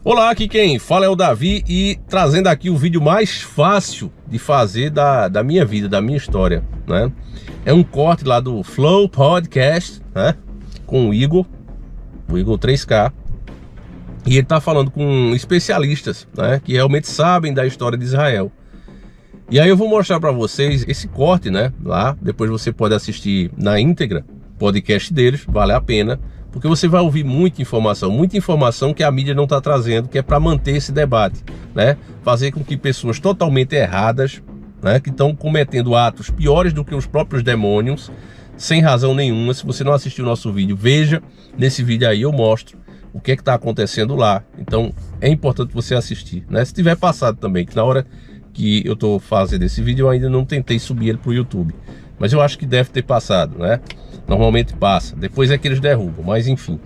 Olá, aqui quem fala é o Davi e trazendo aqui o vídeo mais fácil de fazer da minha vida, da minha história, né? É um corte lá do Flow Podcast, né? Com o Igor 3K. E ele tá falando com especialistas, né? Que realmente sabem da história de Israel. E aí eu vou mostrar para vocês esse corte, né? Lá, depois você pode assistir na íntegra o podcast deles, vale a pena. Porque você vai ouvir muita informação que a mídia não está trazendo, que é para manter esse debate, né? Fazer com que pessoas totalmente erradas, né, que estão cometendo atos piores do que os próprios demônios, sem razão nenhuma. Se você não assistiu o nosso vídeo, veja. Nesse vídeo aí eu mostro o que está acontecendo lá. Então é importante você assistir, né? Se tiver passado também, que na hora que eu estou fazendo esse vídeo eu ainda não tentei subir ele para o YouTube. Mas eu acho que deve ter passado, né? Normalmente passa, depois é que eles derrubam, mas enfim.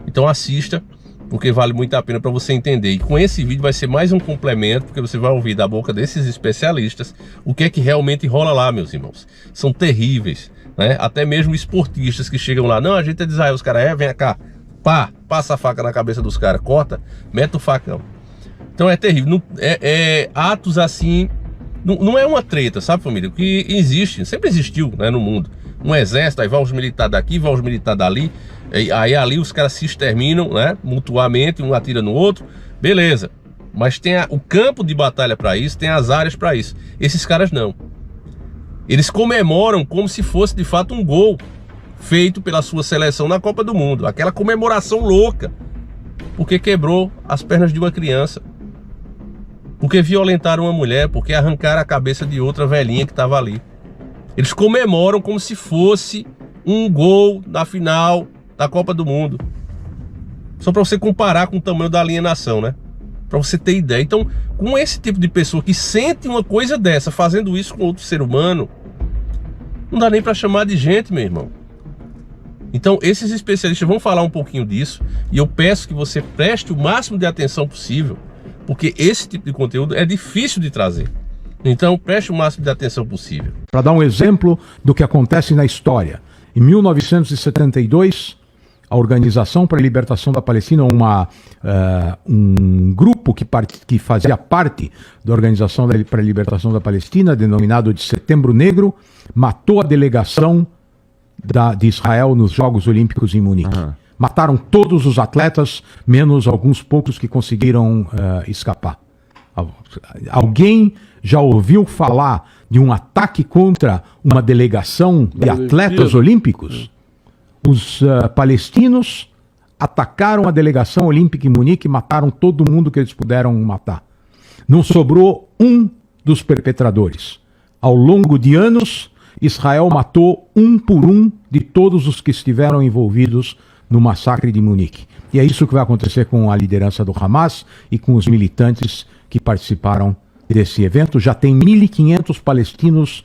Então assista, porque vale muito a pena para você entender. E com esse vídeo vai ser mais um complemento, porque você vai ouvir da boca desses especialistas o que é que realmente rola lá, meus irmãos. São terríveis, né? Até mesmo esportistas que chegam lá, não, a gente é de Israel, os caras, vem cá, pá, passa a faca na cabeça dos caras, corta, mete o facão. Então é terrível, não, atos assim, não é uma treta, sabe, família? Que existe, sempre existiu, né, no mundo. Um exército, aí vai os militares daqui, vai os militares dali, aí ali os caras se exterminam, né, mutuamente, um atira no outro, beleza. Mas tem o campo de batalha para isso, tem as áreas para isso. Esses caras não. Eles comemoram como se fosse de fato um gol feito pela sua seleção na Copa do Mundo. Aquela comemoração louca, porque quebrou as pernas de uma criança, porque violentaram uma mulher, porque arrancaram a cabeça de outra velhinha que estava ali. Eles comemoram como se fosse um gol na final da Copa do Mundo. Só para você comparar com o tamanho da alienação, né? Para você ter ideia. Então, com esse tipo de pessoa que sente uma coisa dessa, fazendo isso com outro ser humano, não dá nem para chamar de gente, meu irmão. Então, esses especialistas vão falar um pouquinho disso. E eu peço que você preste o máximo de atenção possível, porque esse tipo de conteúdo é difícil de trazer. Então, preste o máximo de atenção possível. Para dar um exemplo do que acontece na história. Em 1972, a Organização para a Libertação da Palestina, um grupo que fazia parte da Organização para a Libertação da Palestina, denominado de Setembro Negro, matou a delegação de Israel nos Jogos Olímpicos em Munique. Uhum. Mataram todos os atletas, menos alguns poucos que conseguiram escapar. Alguém já ouviu falar de um ataque contra uma delegação de atletas olímpicos? Os palestinos atacaram a delegação olímpica em Munique e mataram todo mundo que eles puderam matar. Não sobrou um dos perpetradores. Ao longo de anos, Israel matou um por um de todos os que estiveram envolvidos no massacre de Munique. E é isso que vai acontecer com a liderança do Hamas e com os militantes que participaram desse evento. Já tem 1.500 palestinos,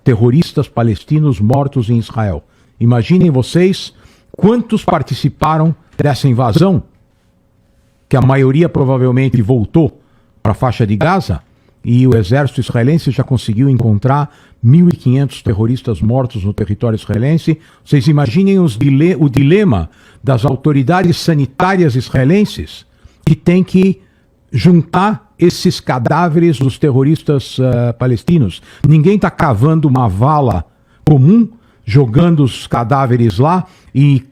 terroristas palestinos mortos em Israel. Imaginem vocês quantos participaram dessa invasão, que a maioria provavelmente voltou para a faixa de Gaza, e o exército israelense já conseguiu encontrar 1.500 terroristas mortos no território israelense. Vocês imaginem o dilema das autoridades sanitárias israelenses, que tem que juntar esses cadáveres dos terroristas palestinos. Ninguém está cavando uma vala comum, jogando os cadáveres lá e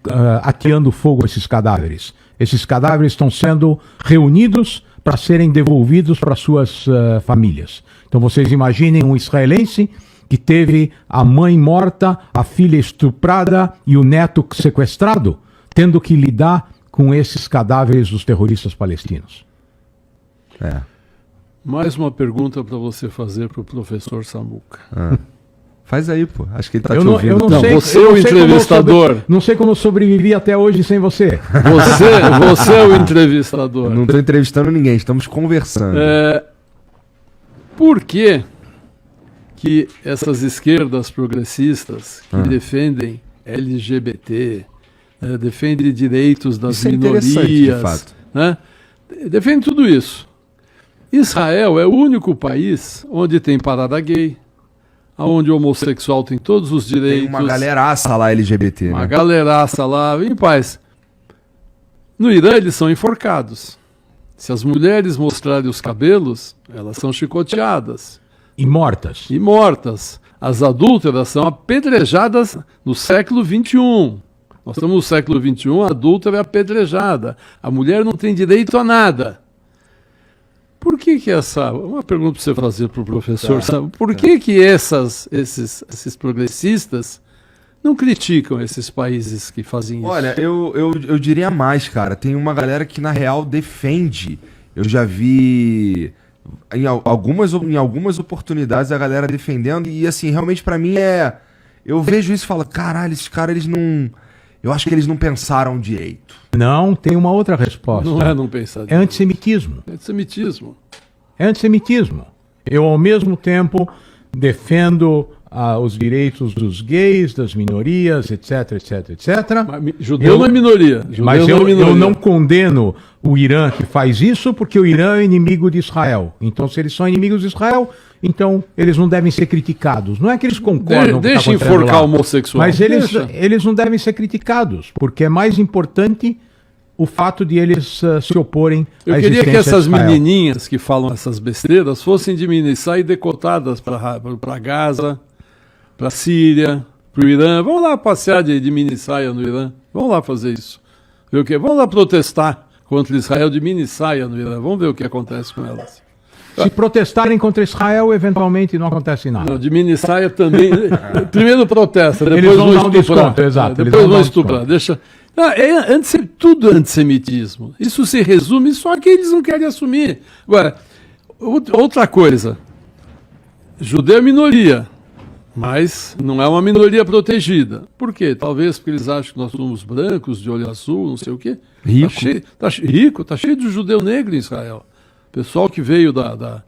ateando fogo a esses cadáveres. Esses cadáveres estão sendo reunidos para serem devolvidos para suas famílias. Então vocês imaginem um israelense que teve a mãe morta, a filha estuprada e o neto sequestrado, tendo que lidar com esses cadáveres dos terroristas palestinos. Mais uma pergunta para você fazer para o professor Samuca. Faz aí, pô. Acho que ele tá te ouvindo. Eu não sei, você é o entrevistador. Não sei como eu sobrevivi até hoje sem você. Você é o entrevistador. Não estou entrevistando ninguém, estamos conversando. Por que essas esquerdas progressistas que defendem LGBT, defendem direitos das minorias, de fato. Né, defendem tudo isso? Israel é o único país onde tem parada gay, onde o homossexual tem todos os direitos. Tem uma galeraça lá LGBT, uma né? galeraça lá, em paz. No Irã eles são enforcados. Se as mulheres mostrarem os cabelos, elas são chicoteadas. E mortas. E mortas. As adúlteras são apedrejadas no século XXI. Nós estamos no século XXI, a adúltera é apedrejada. A mulher não tem direito a nada. Por que essa... Uma pergunta para você fazer para o professor. Sabe? Por que esses progressistas não criticam esses países que fazem isso? Olha, eu diria mais, cara. Tem uma galera que, na real, defende. Eu já vi em algumas oportunidades a galera defendendo. E, assim, realmente pra mim é... Eu vejo isso e falo, caralho, esses caras, eles não... Eu acho que eles não pensaram direito. Não, tem uma outra resposta. Não é não pensar direito. É antissemitismo. É antissemitismo. É antissemitismo. Eu, ao mesmo tempo, defendo os direitos dos gays, das minorias, etc, etc, etc. Mas, judeu não é minoria. Mas eu não condeno o Irã que faz isso, porque o Irã é inimigo de Israel. Então, se eles são inimigos de Israel, então eles não devem ser criticados. Não é que eles concordam. Deixa enforcar o homossexual. Mas eles não devem ser criticados, porque é mais importante o fato de eles se oporem à existência de Israel. Eu queria que essas menininhas que falam essas besteiras fossem de mini saia decotadas para Gaza, para a Síria, para o Irã. Vamos lá passear de mini saia no Irã. Vamos lá fazer isso. Ver o quê? Vamos lá protestar contra Israel de mini saia no Irã. Vamos ver o que acontece com elas. Se protestarem contra Israel, eventualmente não acontece nada. Não, de mini saia também. Primeiro protesta, depois eles vão dar um estuprar. Desconto, exato. Depois vão estuprar. Deixa... tudo antissemitismo. Isso se resume só que eles não querem assumir. Agora, outra coisa. Judeu é minoria. Mas não é uma minoria protegida. Por quê? Talvez porque eles acham que nós somos brancos, de olho azul, não sei o quê. Rico. Tá cheio de judeu negro em Israel. O pessoal que veio da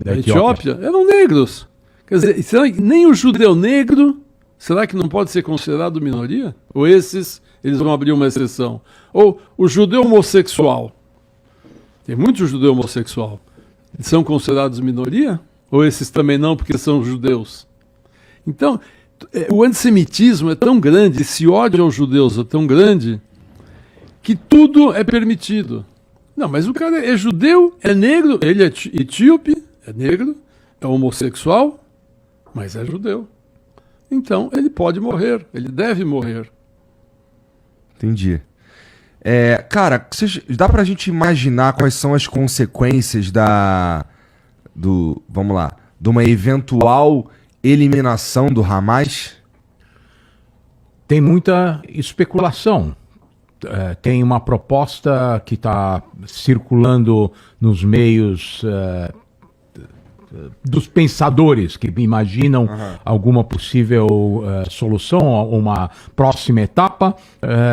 Etiópia eram negros. Quer dizer, será que nem o judeu negro, será que não pode ser considerado minoria? Ou eles vão abrir uma exceção? Ou o judeu homossexual. Tem muito judeu homossexual. Eles são considerados minoria? Ou esses também não, porque são judeus? Então, o antissemitismo é tão grande, esse ódio aos judeus é tão grande, que tudo é permitido. Não, mas o cara é judeu, é negro, ele é etíope, é negro, é homossexual, mas é judeu. Então, ele pode morrer, ele deve morrer. Entendi. Cara, dá pra gente imaginar quais são as consequências de uma eventual eliminação do Hamas? Tem muita especulação. Tem uma proposta que está circulando nos meios dos pensadores que imaginam alguma possível solução, uma próxima etapa.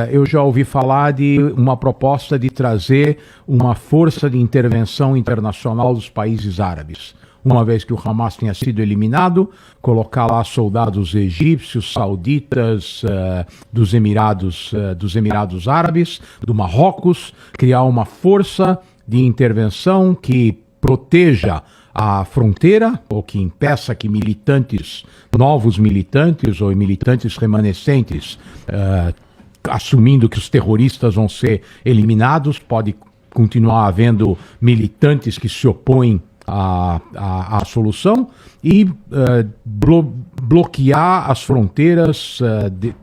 Eu já ouvi falar de uma proposta de trazer uma força de intervenção internacional dos países árabes. Uma vez que o Hamas tenha sido eliminado, colocar lá soldados egípcios, sauditas, dos Emirados Árabes, do Marrocos, criar uma força de intervenção que proteja a fronteira, ou que impeça que novos militantes ou militantes remanescentes, assumindo que os terroristas vão ser eliminados, pode continuar havendo militantes que se opõem à solução e bloquear as fronteiras,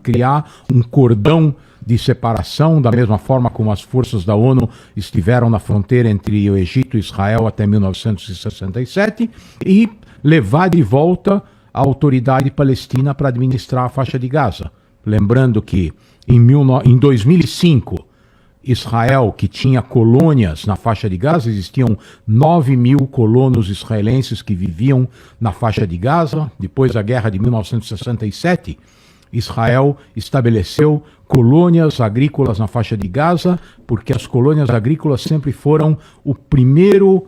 criar um cordão de separação, da mesma forma como as forças da ONU estiveram na fronteira entre o Egito e Israel até 1967, e levar de volta a autoridade palestina para administrar a faixa de Gaza. Lembrando que em 2005, Israel, que tinha colônias na faixa de Gaza, existiam 9 mil colonos israelenses que viviam na faixa de Gaza. Depois da guerra de 1967, Israel estabeleceu colônias agrícolas na faixa de Gaza, porque as colônias agrícolas sempre foram o primeiro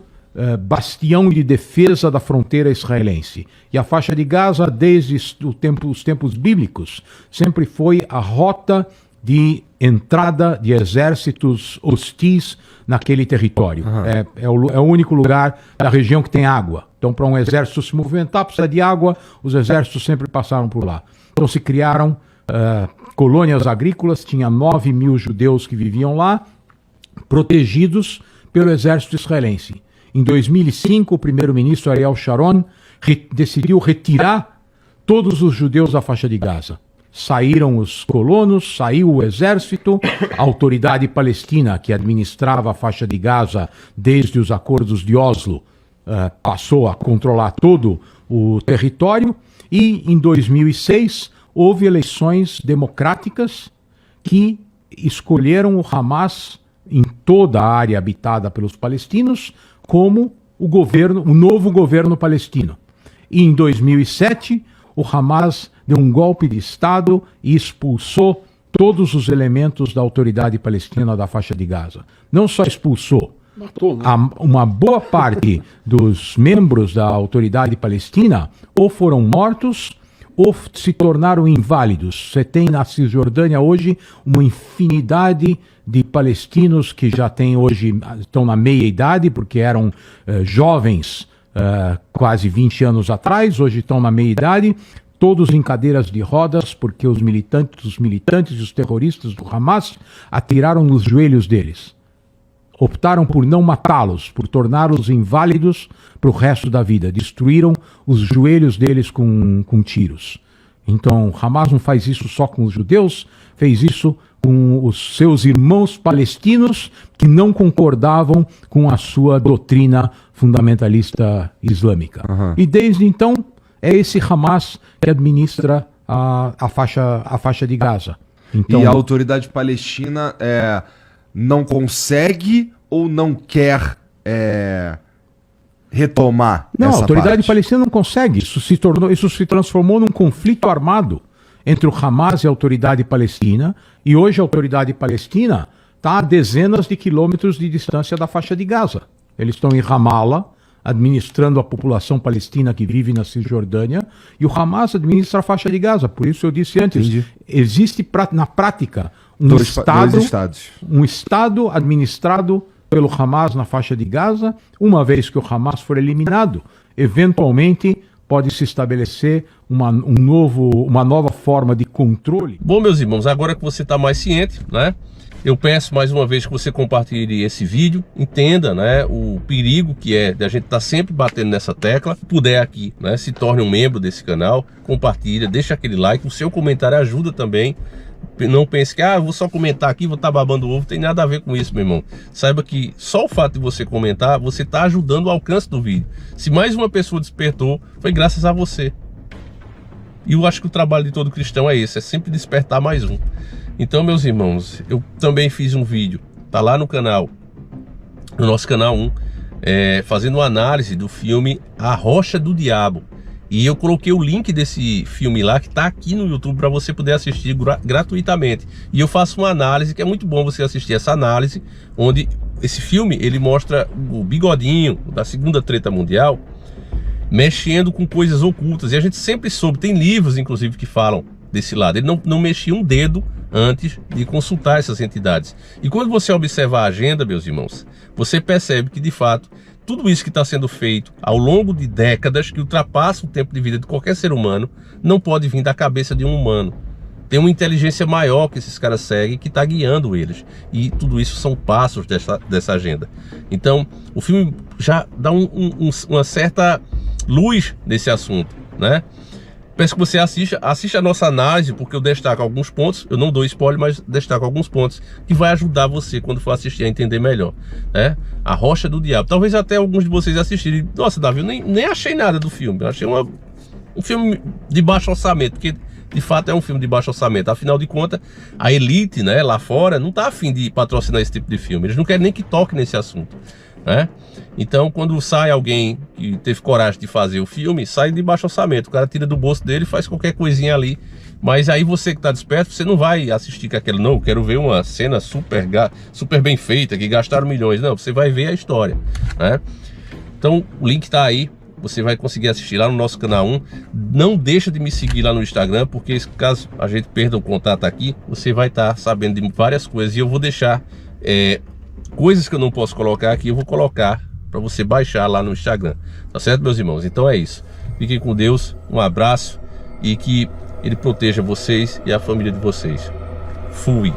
bastião de defesa da fronteira israelense. E a faixa de Gaza, desde os tempos bíblicos, sempre foi a rota de entrada de exércitos hostis naquele território. É o único lugar da região que tem água. Então, para um exército se movimentar, precisa de água, os exércitos sempre passaram por lá. Então, se criaram colônias agrícolas, tinha 9 mil judeus que viviam lá, protegidos pelo exército israelense. Em 2005, o primeiro-ministro Ariel Sharon decidiu retirar todos os judeus da faixa de Gaza. Saíram os colonos, saiu o exército, a autoridade palestina que administrava a faixa de Gaza desde os acordos de Oslo passou a controlar todo o território e em 2006 houve eleições democráticas que escolheram o Hamas em toda a área habitada pelos palestinos como o novo governo palestino. E em 2007 o Hamas deu um golpe de Estado e expulsou todos os elementos da autoridade palestina da faixa de Gaza. Não só expulsou, matou, né? Uma boa parte dos membros da autoridade palestina ou foram mortos ou se tornaram inválidos. Você tem na Cisjordânia hoje uma infinidade de palestinos que já estão na meia idade, porque eram jovens quase 20 anos atrás, hoje estão na meia idade, todos em cadeiras de rodas, porque os militantes e os terroristas do Hamas atiraram nos joelhos deles. Optaram por não matá-los, por torná-los inválidos para o resto da vida. Destruíram os joelhos deles com tiros. Então, Hamas não faz isso só com os judeus, fez isso com os seus irmãos palestinos que não concordavam com a sua doutrina fundamentalista islâmica. Uhum. E desde então, é esse Hamas que administra a faixa de Gaza. Então, e a autoridade palestina não consegue ou não quer retomar não, essa a autoridade parte? palestina não consegue. Isso se transformou num conflito armado entre o Hamas e a autoridade palestina. E hoje a autoridade palestina está a dezenas de quilômetros de distância da faixa de Gaza. Eles estão em Ramallah, administrando a população palestina que vive na Cisjordânia, e o Hamas administra a faixa de Gaza. Por isso eu disse antes, Entendi. existe na prática Dois estados. um Estado administrado pelo Hamas na faixa de Gaza. Uma vez que o Hamas for eliminado, eventualmente pode se estabelecer uma nova forma de controle. Bom, meus irmãos, agora que você está mais ciente, né? Eu peço mais uma vez que você compartilhe esse vídeo, entenda, né, o perigo que é de a gente estar sempre batendo nessa tecla. Se puder aqui, né, se torne um membro desse canal, compartilha, deixa aquele like, o seu comentário ajuda também. Não pense que, vou só comentar aqui, vou estar babando o ovo, tem nada a ver com isso, meu irmão. Saiba que só o fato de você comentar, você está ajudando o alcance do vídeo. Se mais uma pessoa despertou, foi graças a você. E eu acho que o trabalho de todo cristão é esse, é sempre despertar mais um. Então, meus irmãos, eu também fiz um vídeo, tá lá no canal, no nosso canal 1, fazendo uma análise do filme A Rocha do Diabo. E eu coloquei o link desse filme lá, que tá aqui no YouTube, para você poder assistir gratuitamente. E eu faço uma análise, que é muito bom você assistir essa análise, onde esse filme, ele mostra o bigodinho da Segunda Treta Mundial, mexendo com coisas ocultas. E a gente sempre soube, tem livros, inclusive, que falam desse lado. Ele não mexia um dedo antes de consultar essas entidades. E quando você observa a agenda, meus irmãos, você percebe que, de fato, tudo isso que está sendo feito ao longo de décadas, que ultrapassa o tempo de vida de qualquer ser humano, não pode vir da cabeça de um humano. Tem uma inteligência maior que esses caras seguem, que está guiando eles. E tudo isso são passos dessa agenda. Então, o filme já dá uma certa luz nesse assunto, né? Peço que você assista a nossa análise, porque eu destaco alguns pontos, eu não dou spoiler, mas destaco alguns pontos que vai ajudar você quando for assistir a entender melhor, né? A Rocha do Diabo. Talvez até alguns de vocês assistirem. Nossa, Davi, eu nem achei nada do filme. Eu achei um filme de baixo orçamento, porque de fato é um filme de baixo orçamento. Afinal de contas, a elite, né, lá fora não tá afim de patrocinar esse tipo de filme. Eles não querem nem que toque nesse assunto, né? Então, quando sai alguém que teve coragem de fazer o filme, sai de baixo orçamento. O cara tira do bolso dele e faz qualquer coisinha ali. Mas aí você que tá desperto, você não vai assistir com aquele, não, eu quero ver uma cena super bem feita, que gastaram milhões. Não, você vai ver a história, né? Então, o link tá aí. Você vai conseguir assistir lá no nosso canal 1. Não deixa de me seguir lá no Instagram, porque caso a gente perda o contato aqui, você vai estar sabendo de várias coisas. E eu vou deixar coisas que eu não posso colocar aqui, eu vou colocar para você baixar lá no Instagram. Tá certo, meus irmãos? Então é isso. Fiquem com Deus, um abraço e que Ele proteja vocês e a família de vocês. Fui!